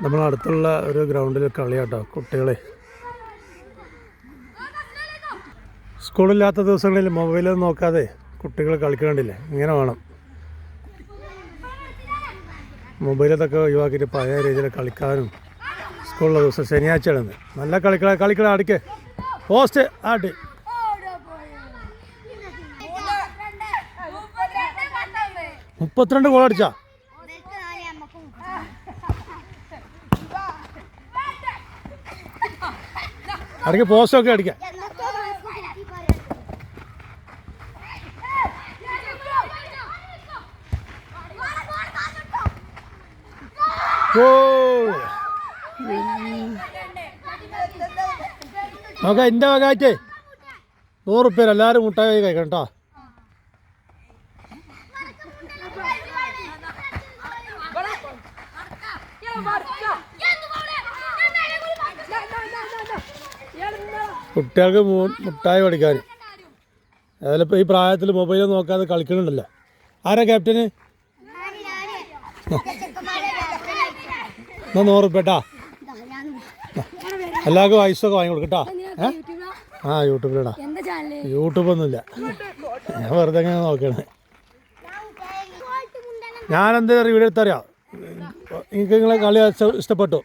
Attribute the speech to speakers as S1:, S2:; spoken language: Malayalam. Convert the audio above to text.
S1: നമ്മളടുത്തുള്ള ഒരു ഗ്രൗണ്ടിൽ കളിയാട്ടോ കുട്ടികളെ. സ്കൂളില്ലാത്ത ദിവസങ്ങളിൽ മൊബൈലൊന്നും നോക്കാതെ കുട്ടികൾ കളിക്കണ്ടില്ലേ, ഇങ്ങനെ വേണം. മൊബൈലതൊക്കെ ഒഴിവാക്കിയിട്ട് പഴയ രീതിയിൽ കളിക്കാനും സ്കൂളിലെ ദിവസം ശനിയാഴ്ചയാണ് നല്ല കളിക്കള അടിക്ക് പോസ്റ്റ് ആട്ടി. മുപ്പത്തിരണ്ട് ഗോൾ അടിച്ചാ. അടിക്ക് പോസ്റ്റൊക്കെ അടിക്കാം. നോക്കാം എൻ്റെ വകാറ്റേ 100 റുപ്യ എല്ലാവരും മുട്ടായി കഴിക്കണം കേട്ടോ. കുട്ടികൾക്ക് മുട്ടായി പഠിക്കാൻ അതിലിപ്പോൾ ഈ പ്രായത്തിൽ മൊബൈൽ നോക്കാതെ കളിക്കണുണ്ടല്ലോ. ആരാ ക്യാപ്റ്റന്? 100 റുപ്യ കേട്ടാ. എല്ലാവർക്കും ഐസൊക്കെ വാങ്ങി കൊടുക്കട്ടാ. ആ യൂട്യൂബിലിടാ. യൂട്യൂബൊന്നുമില്ല, ഞാൻ വെറുതെ എങ്ങനെ നോക്കണേ. ഞാനെന്താ വീഡിയോ എടുത്തറിയാം. എനിക്ക് നിങ്ങളെ കളി ഇഷ്ടപ്പെട്ടു.